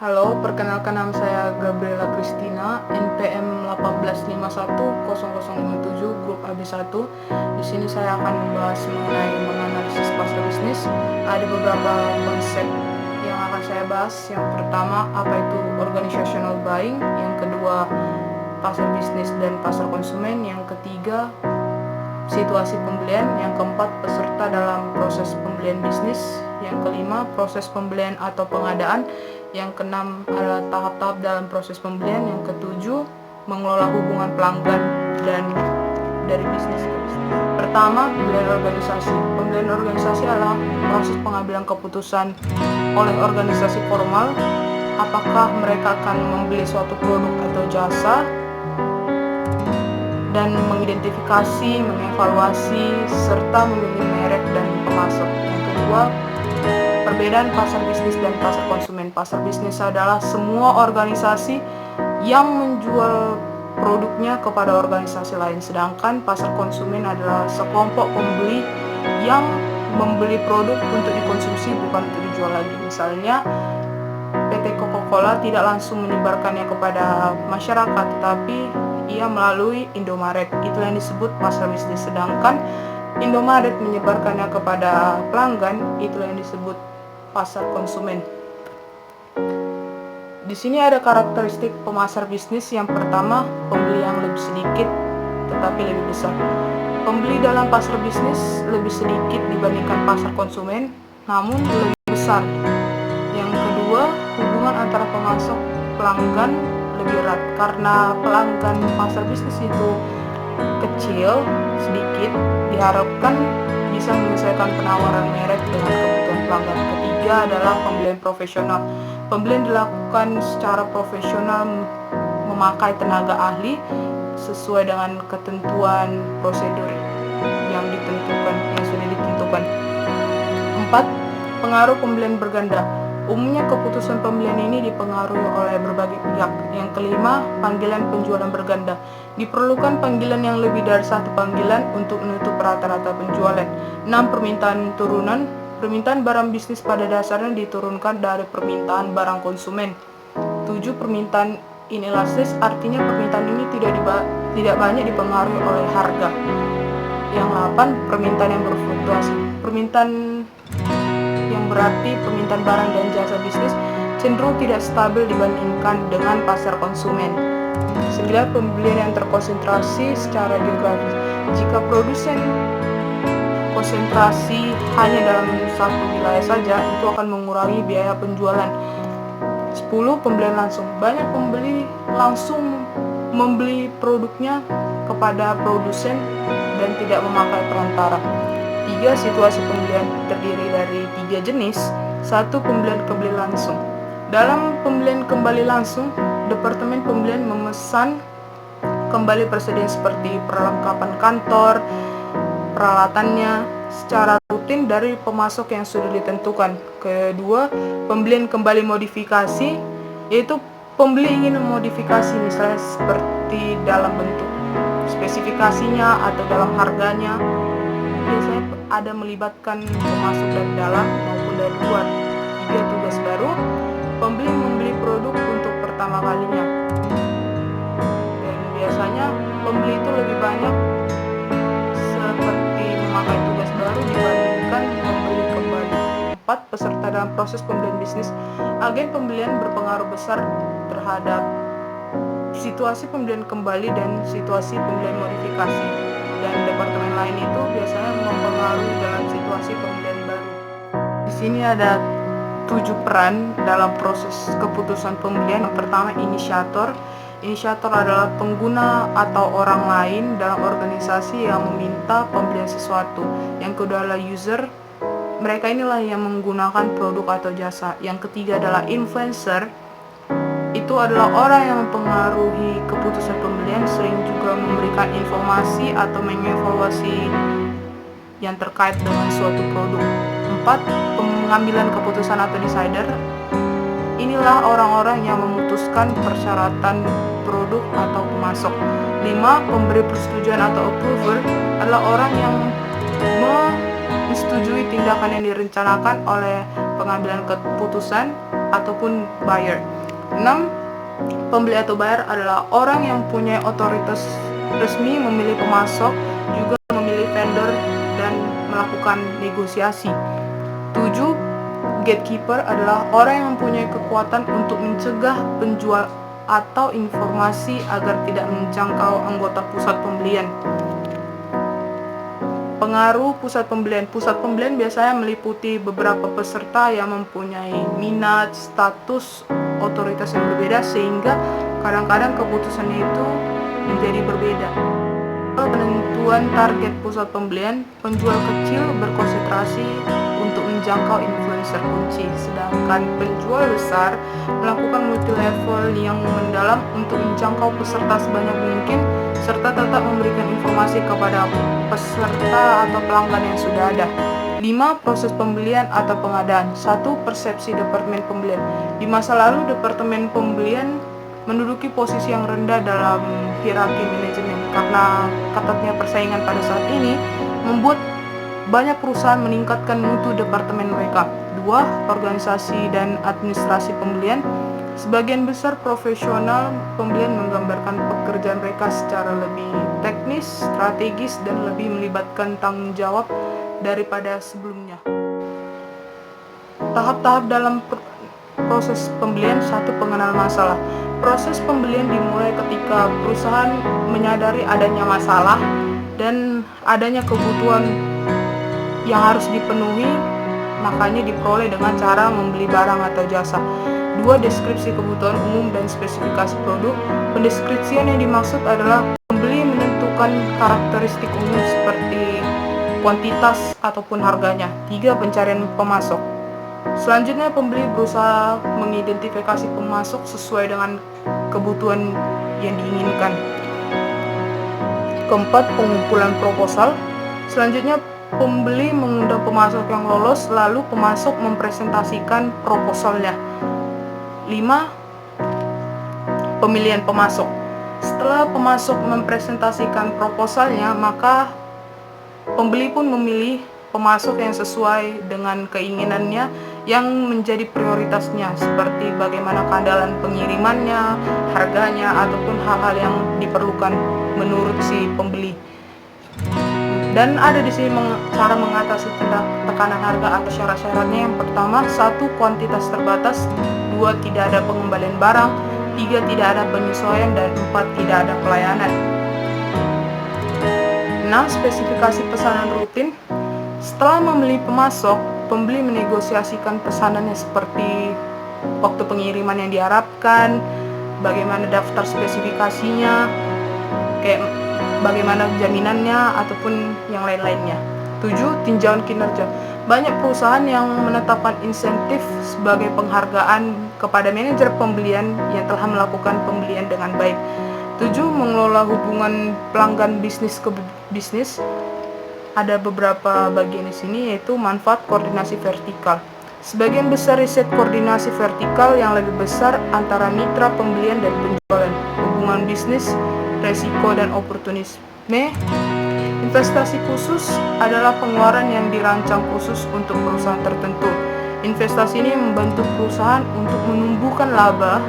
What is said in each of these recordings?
Halo, perkenalkan nama saya Gabriela Christina, NPM 18510057, grup AB1. Di sini saya akan membahas mengenai menganalisis pasar bisnis. Ada beberapa konsep yang akan saya bahas. Yang pertama, apa itu organizational buying. Yang kedua, pasar bisnis dan pasar konsumen. Yang ketiga, situasi pembelian. Yang keempat, peserta dalam proses pembelian bisnis. Yang kelima, proses pembelian atau pengadaan. Yang keenam adalah tahap-tahap dalam proses pembelian. Yang ketujuh, mengelola hubungan pelanggan dan dari bisnis ke bisnis. Pertama, pembelian organisasi. Pembelian organisasi adalah proses pengambilan keputusan oleh organisasi formal apakah mereka akan membeli suatu produk atau jasa, dan mengidentifikasi, mengevaluasi, serta memilih merek dan pemasok. Yang kedua, perbedaan pasar bisnis dan pasar konsumen. Pasar bisnis adalah semua organisasi yang menjual produknya kepada organisasi lain, sedangkan pasar konsumen adalah sekelompok pembeli yang membeli produk untuk dikonsumsi, bukan untuk dijual lagi. Misalnya, PT Coca-Cola tidak langsung menyebarkannya kepada masyarakat, tetapi ia melalui Indomaret. Itu yang disebut pasar bisnis. Sedangkan Indomaret menyebarkannya kepada pelanggan, itu yang disebut pasar konsumen. Di sini ada karakteristik pemasar bisnis. Yang pertama, pembeli yang lebih sedikit tetapi lebih besar. Pembeli dalam pasar bisnis lebih sedikit dibandingkan pasar konsumen, namun lebih besar. Yang kedua, hubungan antara pemasok pelanggan lebih erat karena pelanggan pasar bisnis itu kecil, sedikit, diharapkan bisa menyelesaikan penawaran merek dengan kebutuhan pelanggan. Ketiga adalah pembelian profesional. Pembelian dilakukan secara profesional memakai tenaga ahli sesuai dengan ketentuan prosedur yang sudah ditentukan. 4. Pengaruh pembelian berganda. Umumnya keputusan pembelian ini dipengaruhi oleh berbagai pihak. Yang kelima, panggilan penjualan berganda. Diperlukan panggilan yang lebih dari satu panggilan untuk menutup rata-rata penjualan. 6. Permintaan turunan. Permintaan barang bisnis pada dasarnya diturunkan dari permintaan barang konsumen. 7. Permintaan inelastis, artinya permintaan ini tidak banyak dipengaruhi oleh harga. Yang 8. Permintaan yang berfluktuasi. Permintaan yang berarti permintaan barang dan jasa bisnis cenderung tidak stabil dibandingkan dengan pasar konsumen. 9. Pembelian yang terkonsentrasi secara geografis. Jika produsen konsentrasi hanya dalam satu wilayah saja, itu akan mengurangi biaya penjualan. 10. Pembelian langsung. Banyak pembeli langsung membeli produknya kepada produsen dan tidak memakai perantara. 3. Situasi pembelian terdiri dari 3 jenis. 1. Pembelian kembali langsung. Dalam pembelian kembali langsung, Departemen Pembelian memesan kembali persediaan seperti perlengkapan kantor, peralatannya secara rutin dari pemasok yang sudah ditentukan. Kedua, pembelian kembali modifikasi, yaitu pembeli ingin memodifikasi misalnya seperti dalam bentuk spesifikasinya atau dalam harganya. Biasanya ada melibatkan pemasok dari dalam maupun dari luar. 3. Tugas baru. Pembeli membeli produk untuk pertama kalinya. Dan biasanya pembeli itu lebih banyak seperti memakai tugas baru dibandingkan membeli kembali. 4. Peserta dalam proses pembelian bisnis. Agen pembelian berpengaruh besar terhadap situasi pembelian kembali dan situasi pembelian modifikasi. Dan departemen lain itu biasanya mempengaruhi dalam situasi pembelian baru. Di sini ada 7 peran dalam proses keputusan pembelian. Yang pertama, inisiator. Inisiator adalah pengguna atau orang lain dalam organisasi yang meminta pembelian sesuatu. Yang kedua adalah user. Mereka inilah yang menggunakan produk atau jasa. Yang ketiga adalah influencer. Itu adalah orang yang mempengaruhi keputusan pembelian, sering juga memberikan informasi atau mengevaluasi yang terkait dengan suatu produk. 4. Pengambilan keputusan atau decider. Inilah orang-orang yang memutuskan persyaratan produk atau pemasok. 5. Pemberi persetujuan atau approver adalah orang yang menyetujui tindakan yang direncanakan oleh pengambilan keputusan ataupun buyer. 6. Pembeli atau buyer adalah orang yang punya otoritas resmi memilih pemasok, juga memilih vendor dan melakukan negosiasi. 7. Gatekeeper adalah orang yang mempunyai kekuatan untuk mencegah penjual atau informasi agar tidak menjangkau anggota pusat pembelian. Pengaruh pusat pembelian. Pusat pembelian biasanya meliputi beberapa peserta yang mempunyai minat, status, otoritas yang berbeda, sehingga kadang-kadang keputusannya itu menjadi berbeda. Penentuan target pusat pembelian, penjual kecil berkonsentrasi untuk menjangkau influencer kunci, sedangkan penjual besar melakukan multi-level yang mendalam untuk menjangkau peserta sebanyak mungkin, serta tetap memberikan informasi kepada peserta atau pelanggan yang sudah ada. 5. Proses pembelian atau pengadaan. 1. Persepsi departemen pembelian. Di masa lalu, departemen pembelian menduduki posisi yang rendah dalam hierarki manajemen karena ketatnya persaingan pada saat ini membuat banyak perusahaan meningkatkan mutu departemen mereka. 2. Organisasi dan administrasi pembelian. Sebagian besar profesional pembelian menggambarkan pekerjaan mereka secara lebih teknis, strategis, dan lebih melibatkan tanggung jawab daripada sebelumnya. Tahap-tahap dalam proses pembelian. 1. Pengenal masalah. Proses pembelian dimulai ketika perusahaan menyadari adanya masalah dan adanya kebutuhan yang harus dipenuhi, makanya diperoleh dengan cara membeli barang atau jasa. 2. Deskripsi kebutuhan umum dan spesifikasi produk. Pendeskripsian yang dimaksud adalah pembeli menentukan karakteristik umum seperti kuantitas ataupun harganya. 3. Pencarian pemasok. Selanjutnya, pembeli berusaha mengidentifikasi pemasok sesuai dengan kebutuhan yang diinginkan. 4. Pengumpulan proposal. Selanjutnya, pembeli mengundang pemasok yang lolos, lalu pemasok mempresentasikan proposalnya. 5. Pemilihan pemasok. Setelah pemasok mempresentasikan proposalnya, maka pembeli pun memilih pemasok yang sesuai dengan keinginannya yang menjadi prioritasnya, seperti bagaimana keandalan pengirimannya, harganya, ataupun hal-hal yang diperlukan menurut si pembeli. Dan ada di sini cara mengatasi tekanan harga atau syarat-syaratnya. Yang pertama, 1. Kuantitas terbatas. 2. Tidak ada pengembalian barang. 3. Tidak ada penyesuaian. Dan 4. Tidak ada pelayanan. 6. Spesifikasi pesanan rutin. Setelah membeli pemasok, pembeli menegosiasikan pesanannya seperti waktu pengiriman yang diharapkan, bagaimana daftar spesifikasinya, kayak bagaimana jaminannya, ataupun yang lain-lainnya. 7. Tinjauan kinerja. Banyak perusahaan yang menetapkan insentif sebagai penghargaan kepada manajer pembelian yang telah melakukan pembelian dengan baik. 7. Mengelola hubungan pelanggan bisnis ke bisnis. Ada beberapa bagian di sini, yaitu manfaat koordinasi vertikal. Sebagian besar riset koordinasi vertikal yang lebih besar antara mitra pembelian dan penjualan, hubungan bisnis, resiko dan oportunisme. Investasi khusus adalah pengeluaran yang dirancang khusus untuk perusahaan tertentu. Investasi ini membantu perusahaan untuk menumbuhkan laba,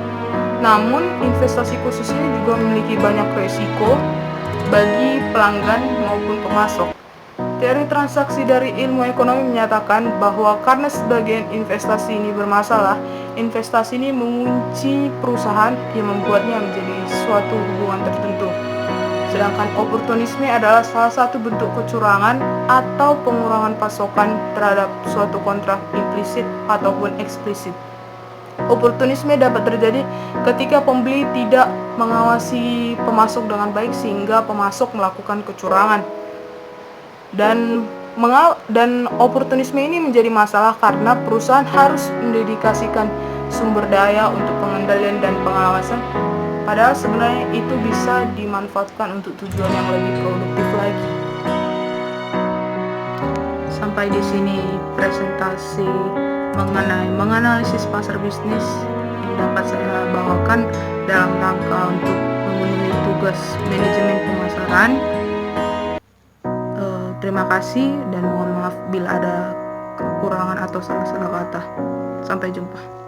namun investasi khusus ini juga memiliki banyak resiko bagi pelanggan maupun pemasok. Teori transaksi dari ilmu ekonomi menyatakan bahwa karena sebagian investasi ini bermasalah, investasi ini mengunci perusahaan yang membuatnya menjadi suatu hubungan tertentu. Sedangkan oportunisme adalah salah satu bentuk kecurangan atau pengurangan pasokan terhadap suatu kontrak implisit ataupun eksplisit. Oportunisme dapat terjadi ketika pembeli tidak mengawasi pemasok dengan baik sehingga pemasok melakukan kecurangan. Dan oportunisme ini menjadi masalah karena perusahaan harus mendedikasikan sumber daya untuk pengendalian dan pengawasan, padahal sebenarnya itu bisa dimanfaatkan untuk tujuan yang lebih produktif lagi. Sampai di sini presentasi mengenai menganalisis pasar bisnis yang dapat saya bawakan dalam rangka untuk memenuhi tugas manajemen pemasaran. Terima kasih dan mohon maaf bila ada kekurangan atau salah-salah kata. Sampai jumpa.